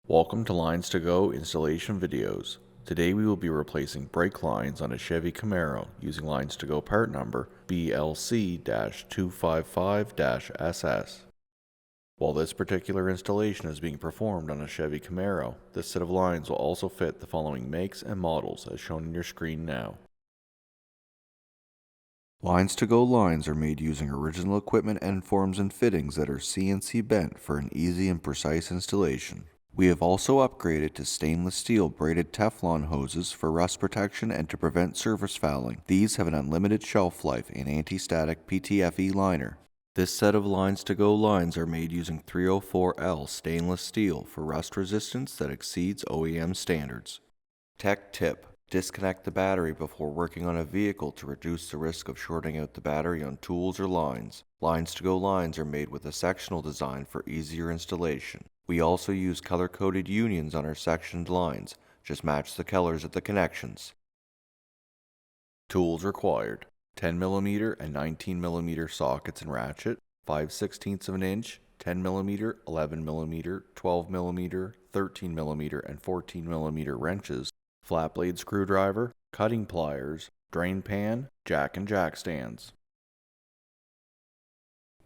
Welcome to LinesToGo installation videos. Today we will be replacing brake lines on a Chevy Camaro using LinesToGo part number BLC-255-SS. While this particular installation is being performed on a Chevy Camaro, this set of lines will also fit the following makes and models as shown on your screen now. LinesToGo lines are made using original equipment end forms and fittings that are CNC bent for an easy and precise installation. We have also upgraded to stainless steel braided Teflon hoses for rust protection and to prevent surface fouling. These have an unlimited shelf life and anti-static PTFE liner. This set of LinesToGo lines are made using 304L stainless steel for rust resistance that exceeds OEM standards. Tech tip: disconnect the battery before working on a vehicle to reduce the risk of shorting out the battery on tools or lines. LinesToGo lines are made with a sectional design for easier installation. We also use color-coded unions on our sectioned lines. Just match the colors of the connections. Tools required: 10mm and 19mm sockets and ratchet, 5/16 of an inch, 10mm, 11mm, 12mm, 13mm, and 14mm wrenches, flat blade screwdriver, cutting pliers, drain pan, jack and jack stands.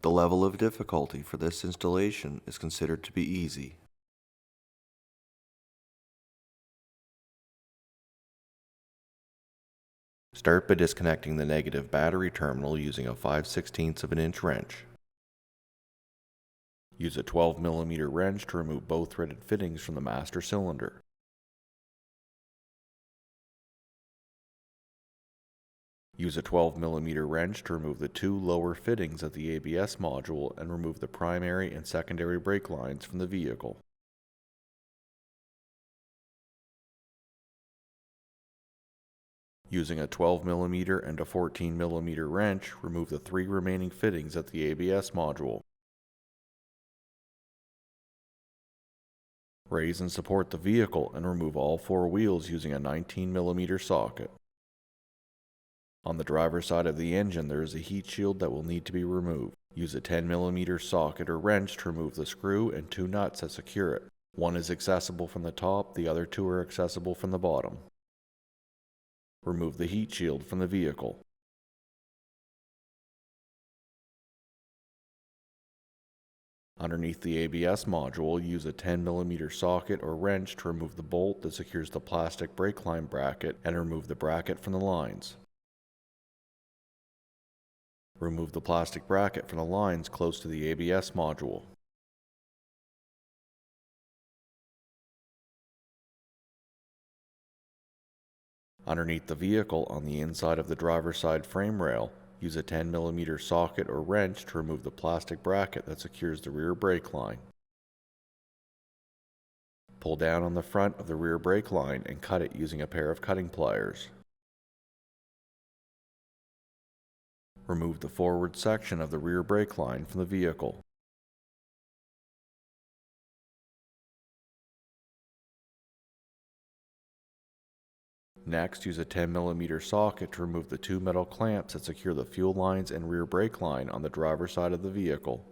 The level of difficulty for this installation is considered to be easy. Start by disconnecting the negative battery terminal using a 5/16 of an inch wrench. Use a 12mm wrench to remove both threaded fittings from the master cylinder. Use a 12mm wrench to remove the two lower fittings of the ABS module and remove the primary and secondary brake lines from the vehicle. Using a 12mm and a 14mm wrench, remove the three remaining fittings of the ABS module. Raise and support the vehicle and remove all four wheels using a 19mm socket. On the driver's side of the engine, there is a heat shield that will need to be removed. Use a 10mm socket or wrench to remove the screw and two nuts that secure it. One is accessible from the top, the other two are accessible from the bottom. Remove the heat shield from the vehicle. Underneath the ABS module, use a 10mm socket or wrench to remove the bolt that secures the plastic brake line bracket and remove the bracket from the lines. Remove the plastic bracket from the lines close to the ABS module. Underneath the vehicle, on the inside of the driver's side frame rail, use a 10mm socket or wrench to remove the plastic bracket that secures the rear brake line. Pull down on the front of the rear brake line and cut it using a pair of cutting pliers. Remove the forward section of the rear brake line from the vehicle. Next, use a 10mm socket to remove the two metal clamps that secure the fuel lines and rear brake line on the driver's side of the vehicle.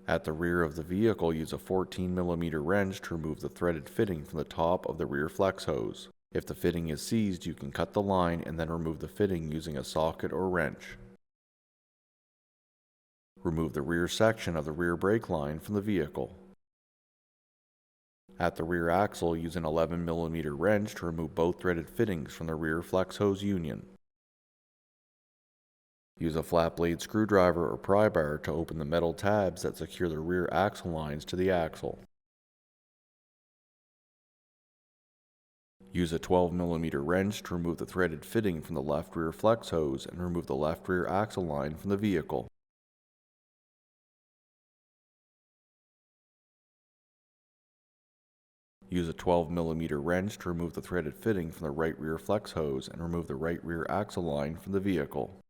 At the rear of the vehicle, use a 14mm wrench to remove the threaded fitting from the top of the rear flex hose. If the fitting is seized, you can cut the line and then remove the fitting using a socket or wrench. Remove the rear section of the rear brake line from the vehicle. At the rear axle, use an 11mm wrench to remove both threaded fittings from the rear flex hose union. Use a flat blade screwdriver or pry bar to open the metal tabs that secure the rear axle lines to the axle. Use a 12mm wrench to remove the threaded fitting from the left rear flex hose and remove the left rear axle line from the vehicle. Use a 12mm wrench to remove the threaded fitting from the right rear flex hose and remove the right rear axle line from the vehicle.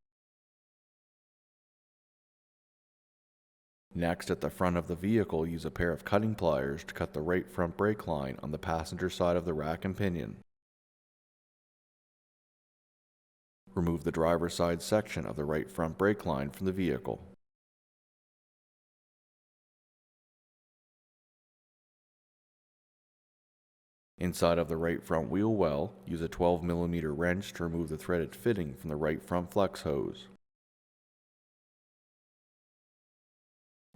Next, at the front of the vehicle, use a pair of cutting pliers to cut the right front brake line on the passenger side of the rack and pinion. Remove the driver's side section of the right front brake line from the vehicle. Inside of the right front wheel well, use a 12mm wrench to remove the threaded fitting from the right front flex hose.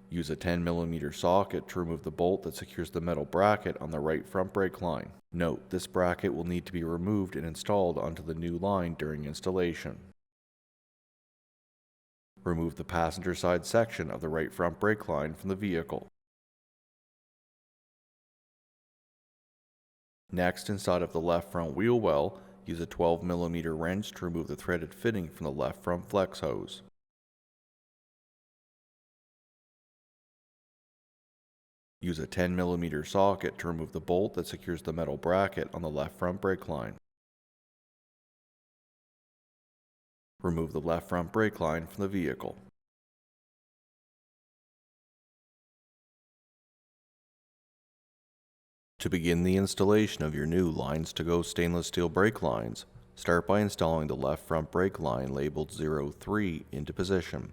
Use a 10mm socket to remove the bolt that secures the metal bracket on the right front brake line. Note, this bracket will need to be removed and installed onto the new line during installation. Remove the passenger side section of the right front brake line from the vehicle. Next, inside of the left front wheel well, use a 12mm wrench to remove the threaded fitting from the left front flex hose. Use a 10mm socket to remove the bolt that secures the metal bracket on the left front brake line. Remove the left front brake line from the vehicle. To begin the installation of your new LinesToGo stainless steel brake lines, start by installing the left front brake line labeled 03 into position.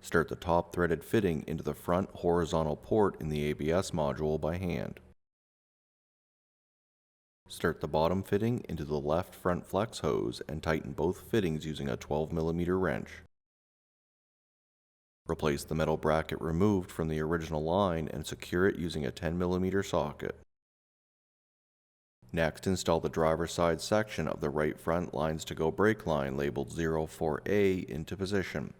Start the top threaded fitting into the front horizontal port in the ABS module by hand. Start the bottom fitting into the left front flex hose and tighten both fittings using a 12mm wrench. Replace the metal bracket removed from the original line and secure it using a 10mm socket. Next, install the driver's side section of the right front LinesToGo brake line labeled 04A into position.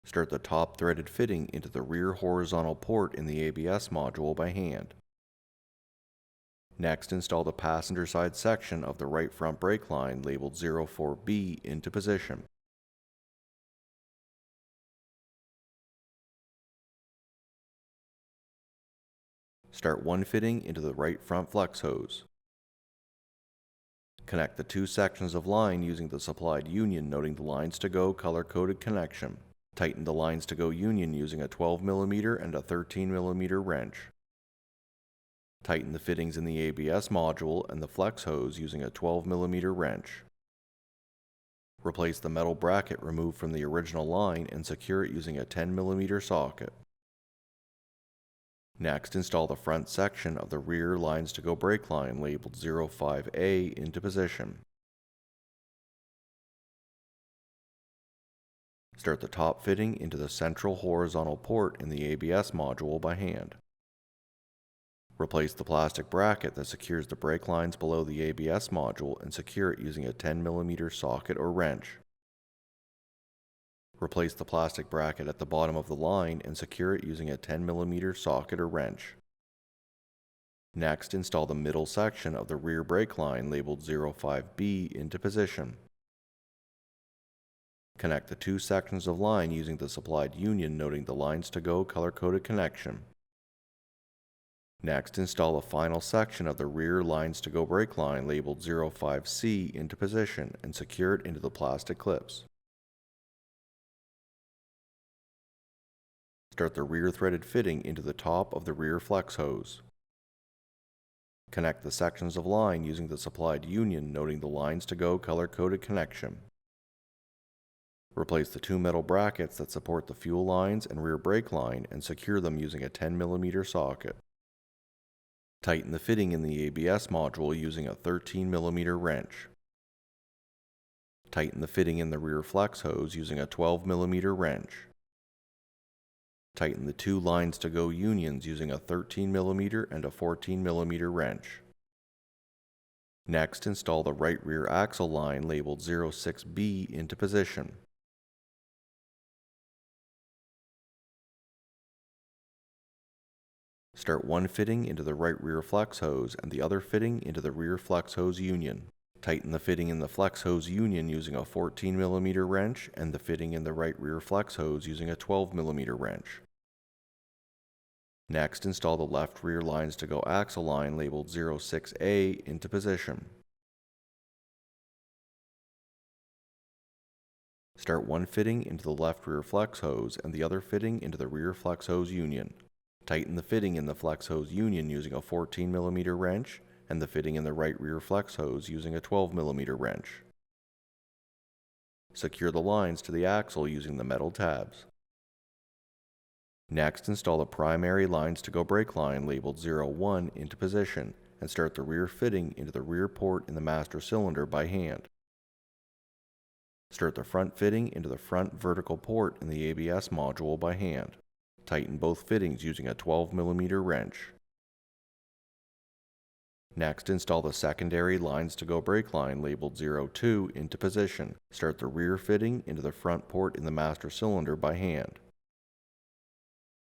Start the top threaded fitting into the rear horizontal port in the ABS module by hand. Next, install the passenger side section of the right front brake line labeled 04B into position. Start one fitting into the right front flex hose. Connect the two sections of line using the supplied union noting the LinesToGo color-coded connection. Tighten the LinesToGo union using a 12mm and a 13mm wrench. Tighten the fittings in the ABS module and the flex hose using a 12mm wrench. Replace the metal bracket removed from the original line and secure it using a 10mm socket. Next, install the front section of the rear LinesToGo brake line labeled 05A into position. Start the top fitting into the central horizontal port in the ABS module by hand. Replace the plastic bracket that secures the brake lines below the ABS module and secure it using a 10mm socket or wrench. Replace the plastic bracket at the bottom of the line and secure it using a 10mm socket or wrench. Next, install the middle section of the rear brake line labeled 05B into position. Connect the two sections of line using the supplied union noting the LinesToGo color-coded connection. Next, install the final section of the rear LinesToGo brake line labeled 05C into position and secure it into the plastic clips. Start the rear threaded fitting into the top of the rear flex hose. Connect the sections of line using the supplied union noting the LinesToGo color-coded connection. Replace the two metal brackets that support the fuel lines and rear brake line and secure them using a 10mm socket. Tighten the fitting in the ABS module using a 13mm wrench. Tighten the fitting in the rear flex hose using a 12mm wrench. Tighten the two LinesToGo unions using a 13mm and a 14mm wrench. Next, install the right rear axle line labeled 06B into position. Start one fitting into the right rear flex hose and the other fitting into the rear flex hose union. Tighten the fitting in the flex hose union using a 14mm wrench and the fitting in the right rear flex hose using a 12mm wrench. Next, install the left rear LinesToGo axle line labeled 06A into position. Start one fitting into the left rear flex hose and the other fitting into the rear flex hose union. Tighten the fitting in the flex hose union using a 14mm wrench and the fitting in the right rear flex hose using a 12mm wrench. Secure the lines to the axle using the metal tabs. Next, install the primary LinesToGo brake line labeled 01 into position and start the rear fitting into the rear port in the master cylinder by hand. Start the front fitting into the front vertical port in the ABS module by hand. Tighten both fittings using a 12mm wrench. Next, install the secondary LinesToGo brake line labeled 02 into position. Start the rear fitting into the front port in the master cylinder by hand.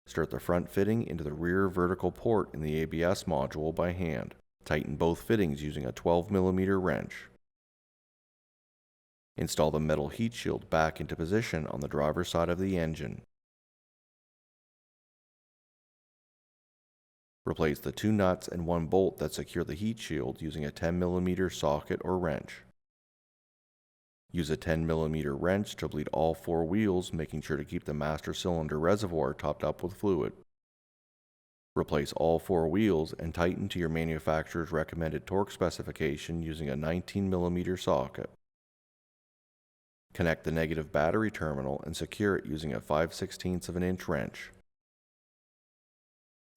Start the front fitting into the rear vertical port in the ABS module by hand. Tighten both fittings using a 12mm wrench. Install the metal heat shield back into position on the driver's side of the engine. Replace the 2 nuts and 1 bolt that secure the heat shield using a 10mm socket or wrench. Use a 10mm wrench to bleed all 4 wheels, making sure to keep the master cylinder reservoir topped up with fluid. Replace all 4 wheels and tighten to your manufacturer's recommended torque specification using a 19mm socket. Connect the negative battery terminal and secure it using a 5/16 inch wrench.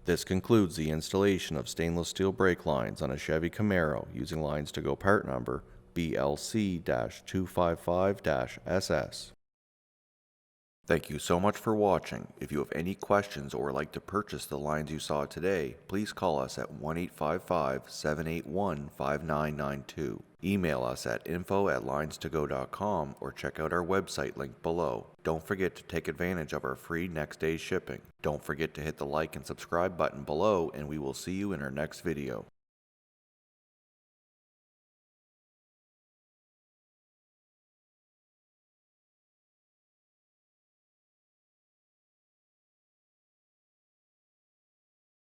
This concludes the installation of stainless steel brake lines on a Chevy Camaro using LinesToGo part number BLC-255-SS. Thank you so much for watching. If you have any questions or would like to purchase the lines you saw today, please call us at 1-855-781-5992. Email us at info@linestogo.com or check out our website linked below. Don't forget to take advantage of our free next day shipping. Don't forget to hit the like and subscribe button below, and we will see you in our next video.